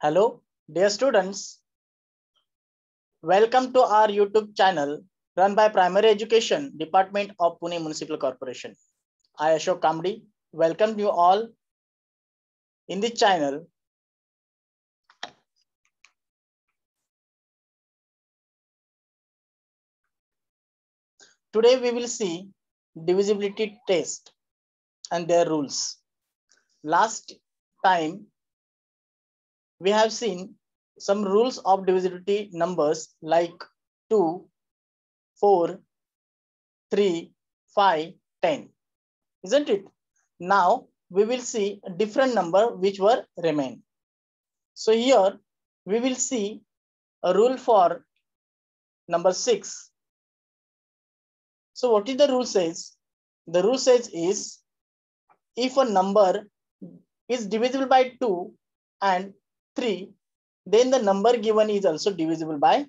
Hello, dear students. Welcome to our YouTube channel run by Primary Education Department of Pune Municipal Corporation. I Ashok Kamdi welcome you all in this channel. Today we will see divisibility test and their rules. Last time we have seen some rules of divisibility numbers like 2, 4, 3, 5, 10. Isn't it? Now we will see a different number which were remain. So here we will see a rule for number 6. So what is the rule says? The rule says is if a number is divisible by 2 and 3, then the number given is also divisible by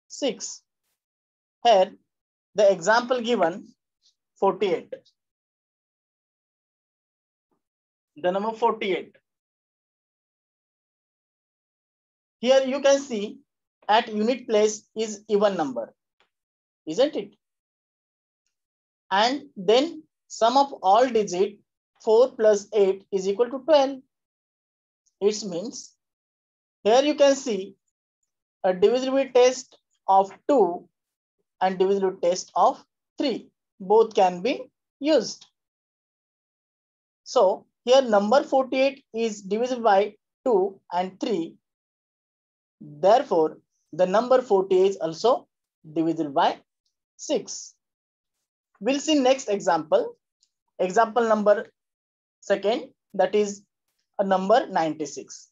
6. Here the example given 48. The number 48. Here you can see at unit place is even number, isn't it? And then sum of all digit 4 plus 8 is equal to 12. It means here you can see a divisibility test of 2 and divisibility test of 3. Both can be used. So here number 48 is divisible by 2 and 3. Therefore, the number 48 is also divisible by 6. We'll see next example. Example number 2, that is a number 96.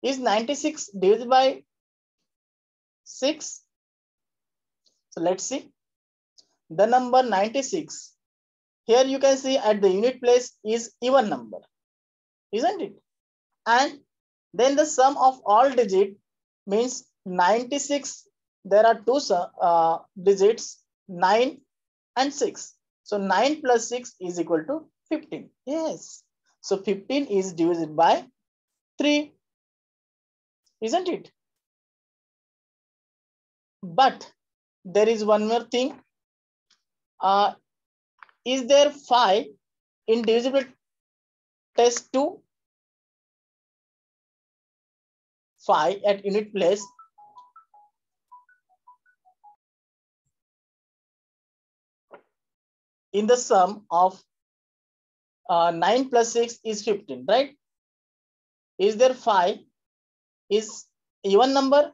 Is 96 divisible by 6? So let's see. The number 96. Here you can see at the unit place is even number, isn't it? And then the sum of all digits means 96. There are two digits, 9 and 6. So 9 plus 6 is equal to 15. Yes. So 15 is divisible by 3. Isn't it? But there is one more thing. Is there 5 in divisibility test 2? 5 at unit place. In the sum of 9 plus 6 is 15, right? Is there 5 is even number?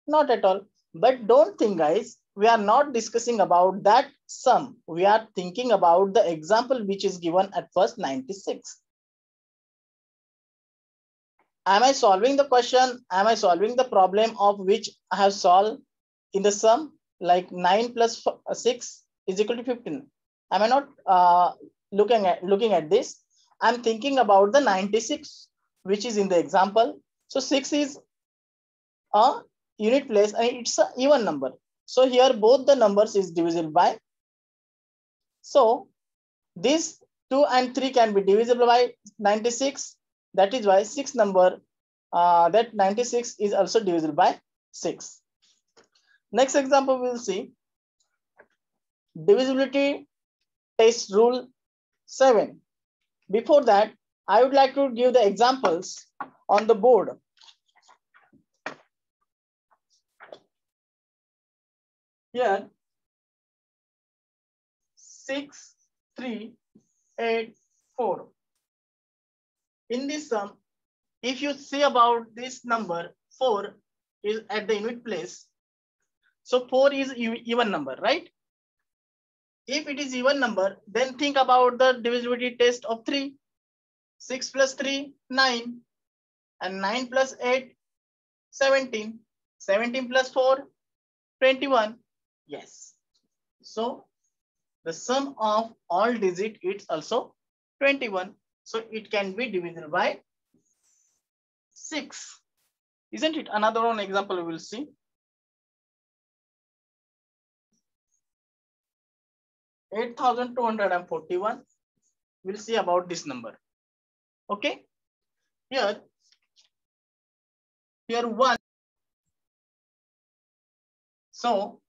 Not at all. But don't think, guys, we are not discussing about that sum. We are thinking about the example which is given at first 96. Am I solving the question? Am I solving the problem of which I have solved in the sum? Like 9 plus 6 is equal to 15. Am I not looking at this? I'm thinking about the 96, which is in the example. So 6 is a unit place and it's an even number. So here both the numbers is divisible by. So this 2 and 3 can be divisible by 96. That is why 6 number, that 96 is also divisible by 6. Next example we will see divisibility test rule 7. Before that, I would like to give the examples on the board. Here 6, 3, 8, 4. In this sum, if you see about this number 4 is at the unit place. So 4 is even number, right? If it is even number, then think about the divisibility test of 3. 6 plus 3, 9. And 9 plus 8, 17. 17 plus 4, 21. Yes. So the sum of all digits is also 21. So it can be divisible by 6. Isn't it? Another one example we will see. $8,241. We'll see about this number. Okay. Here here 1. So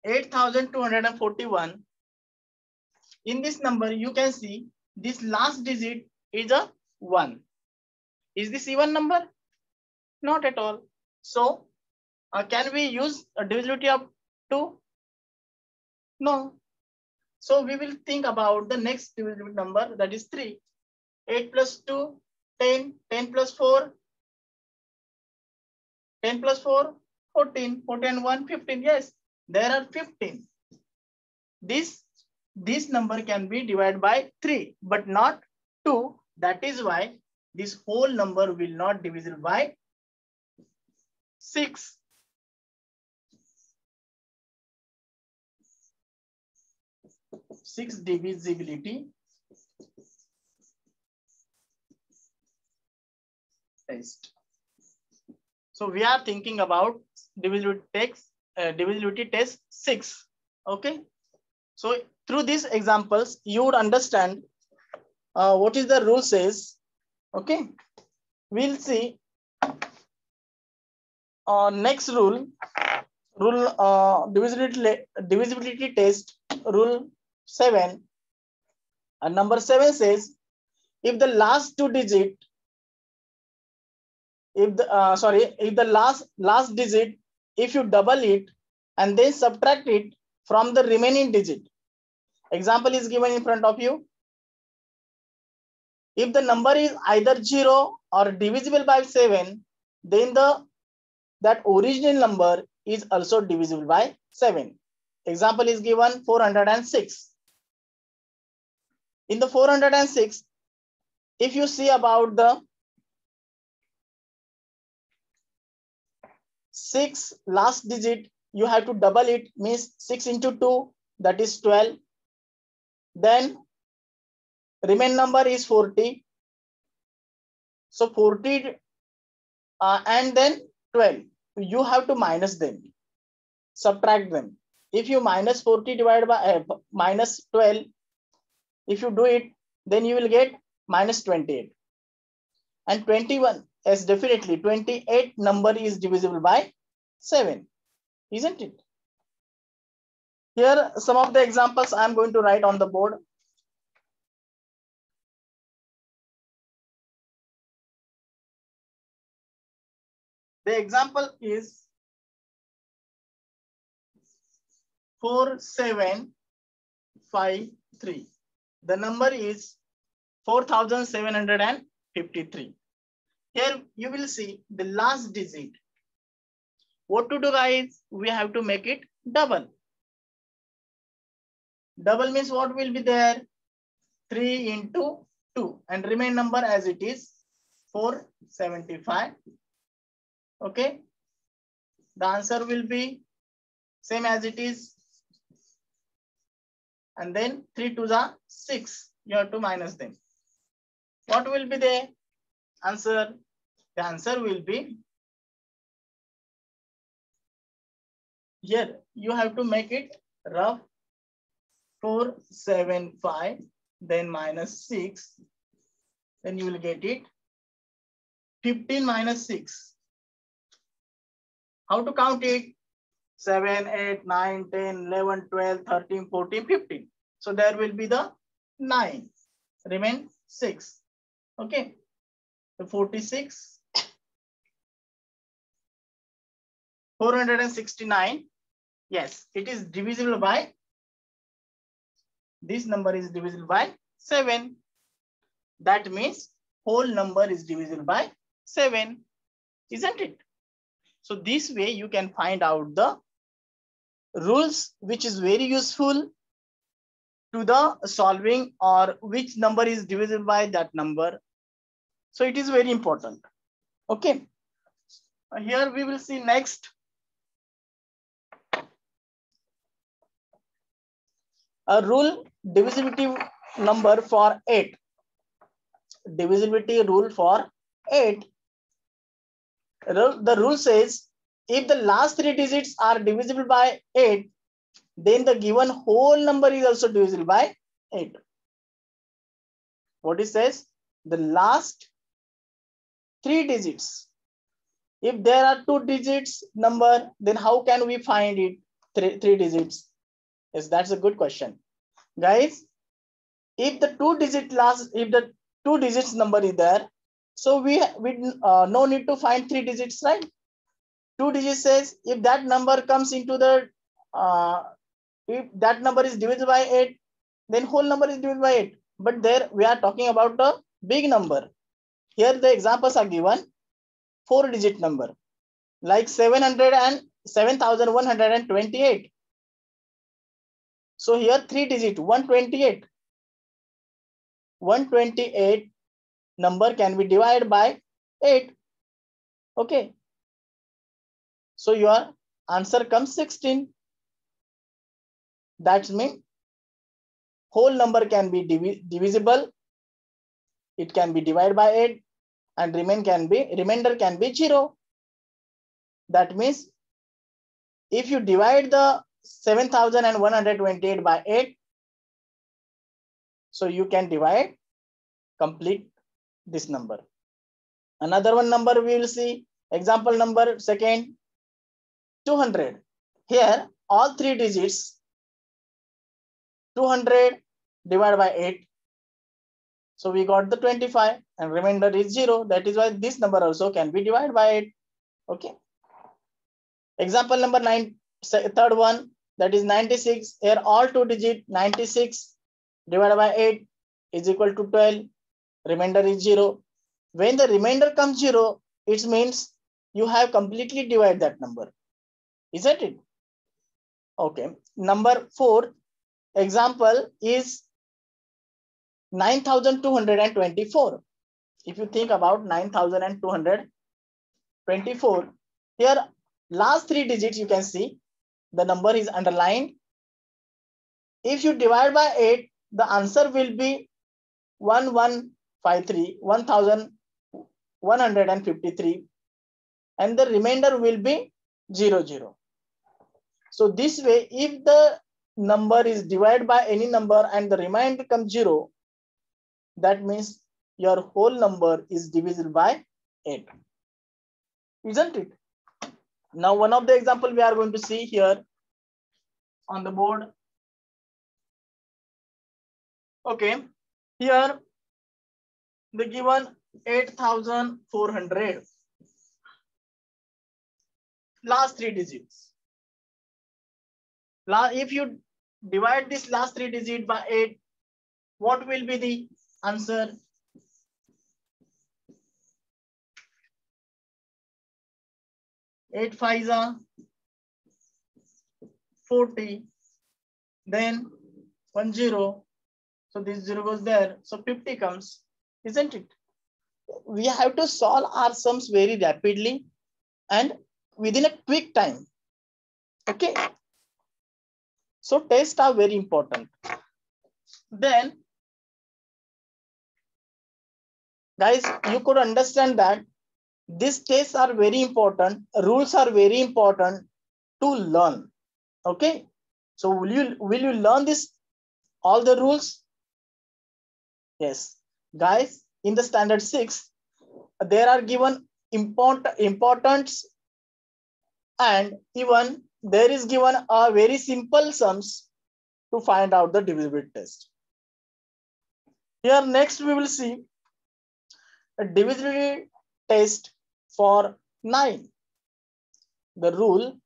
8,241. In this number, you can see this last digit is a 1. Is this even number? Not at all. So can we use a divisibility of 2? No. So we will think about the next divisible number, that is 3. 8 plus 2, 10, 10 plus 4, 10 plus 4, 14, 14 and 1, 15. Yes, there are 15. This number can be divided by 3, but not 2. That is why this whole number will not divisible by 6. Six divisibility test. So we are thinking about divisibility test 6. Okay. So through these examples, you would understand what is the rule says. Okay. We'll see next rule divisibility test rule 7. And number 7 says, if the last two digit, if the last digit, if you double it and then subtract it from the remaining digit. Example is given in front of you. If the number is either 0 or divisible by 7, then that original number is also divisible by 7. Example is given 406. In the 406, if you see about the 6 last digit, you have to double it, means 6 into 2, that is 12. Then remaining number is 40. So 40 and then 12. You have to minus them, subtract them. If you minus 40 divided by minus 12, if you do it, then you will get minus 28. And 21, yes, definitely 28 number is divisible by 7, isn't it? Here some of the examples I am going to write on the board. The example is 4753. The number is 4753. Here you will see the last digit. What to do, guys? We have to make it double. Double means what will be there? 3 into 2 and remain number as it is 475. Okay. The answer will be same as it is. And then 3 to the 6. You have to minus them. What will be the answer? The answer will be here. You have to make it rough. 475, then minus 6. Then you will get it 15 minus 6. How to count it? 7, 8, 9, 10, 11, 12, 13, 14, 15. So there will be the 9. Remain 6. Okay. So 46. 469. Yes, it is divisible by, this number is divisible by 7. That means whole number is divisible by 7, isn't it? So this way you can find out the rules, which is very useful to the solving or which number is divisible by that number. So it is very important. Okay. Here we will see next. A rule divisibility number for 8. Divisibility rule for 8. The rule says if the last 3 digits are divisible by 8, then the given whole number is also divisible by 8. What it says? The last 3 digits If there are 2 digits number, then how can we find it three digits? Yes, that's a good question. Guys, if the 2 digits number is there, so we no need to find 3 digits, right? 2 digits says if that number comes into the if that number is divisible by 8, then whole number is divisible by 8. But there we are talking about a big number. Here the examples are given 4 digit number like 7,128. So here 3 digit 128. 128 number can be divided by 8. Okay. So your answer comes 16. That means whole number can be divisible. It can be divided by 8 and remainder can be 0. That means if you divide the 7,128 by 8, so you can divide complete this number. Another one number we will see. Example number second, 200. Here all 3 digits 200 divided by 8. So we got the 25 and remainder is 0. That is why this number also can be divided by 8. Okay. Example number 9, third one, that is 96. Here all 2 digit 96 divided by 8 is equal to 12. Remainder is 0. When the remainder comes 0, it means you have completely divided that number. Isn't it? Okay. Number 4 example is 9,224. If you think about 9,224, here last 3 digits you can see the number is underlined. If you divide by 8, the answer will be 1153, and the remainder will be 00. So this way, if the number is divided by any number and the remainder becomes 0, that means your whole number is divisible by 8. Isn't it? Now one of the example we are going to see here on the board. Okay, here the given 8,400. Last 3 digits. If you divide this last 3 digits by 8, what will be the answer? Eight fives are 40. Then 10. So this 0 goes there. So 50 comes, isn't it? We have to solve our sums very rapidly and within a quick time. Okay. So tests are very important. Then, guys, you could understand that these tests are very important. Rules are very important to learn. Okay. So will you learn this, all the rules? Yes. Guys, in the standard 6, there are given importance and even there is given a very simple sums to find out the divisibility test. Here next we will see a divisibility test for 9. The rule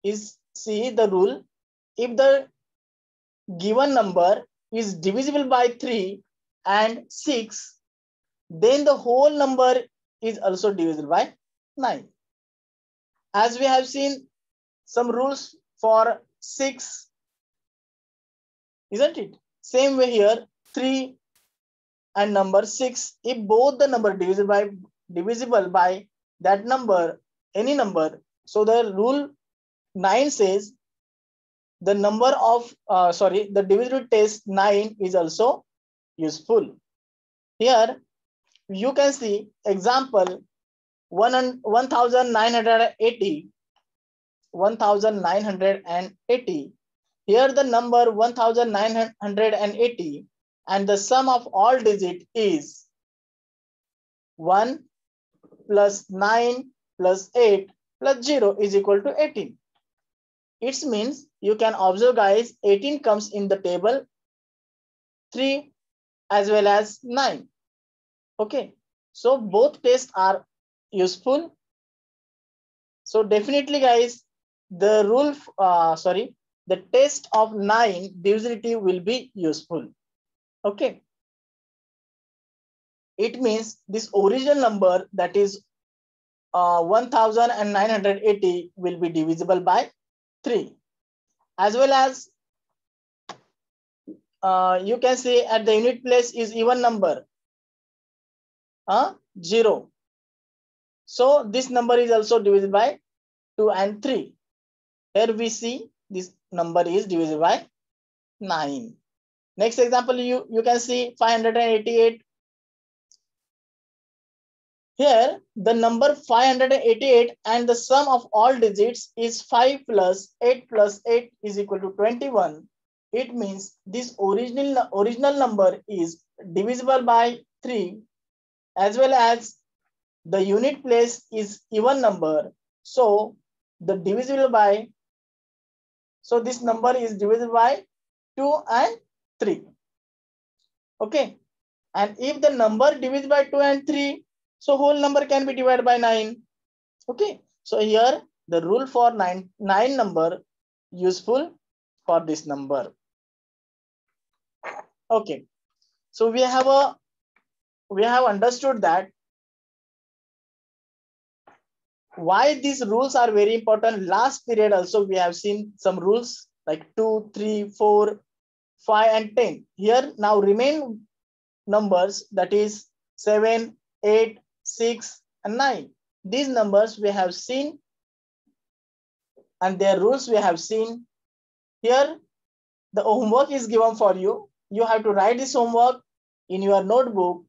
is, see the rule, if the given number is divisible by 3 and 6, then the whole number is also divisible by 9. As we have seen some rules for 6, isn't it? Same way here, 3 and number 6, if both the number divisible by that number, any number, so the rule 9 says the number of the divisibility test 9 is also useful. Here you can see example 1980. 1980. Here the number 1980 and the sum of all digits is 1 plus 9 plus 8 plus 0 is equal to 18. It means you can observe guys, 18 comes in the table 3 as well as 9. Okay, so both tests are useful. So definitely guys, the rule, the test of 9 divisibility will be useful. Okay, it means this original number, that is 1980, will be divisible by 3, as well as you can say at the unit place is even number 0. So this number is also divisible by 2 and 3. Here we see this number is divisible by 9. Next example, you can see 588. Here the number 588 and the sum of all digits is 5 plus 8 plus 8 is equal to 21. It means this original number is divisible by 3, as well as the unit place is even number. So the divisible by, so this number is divisible by 2 and 3. Okay, and if the number divides by 2 and 3, so whole number can be divided by 9. Okay, so here the rule for 9 number useful for this number. Okay, so we have understood that why these rules are very important. Last period also we have seen some rules like 2, 3, 4, 5 and 10. Here now remain numbers, that is 7, 8, 6 and 9. These numbers we have seen and their rules we have seen. Here the homework is given for you. You have to write this homework in your notebook,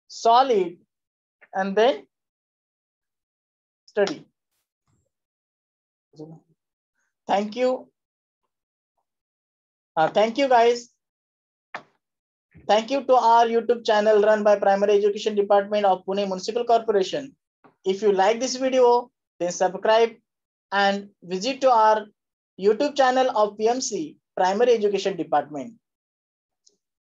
solve it, and then study. Thank you. Thank you guys. Thank you to our YouTube channel run by Primary Education Department of Pune Municipal Corporation. If you like this video, then subscribe and visit to our YouTube channel of PMC Primary Education Department.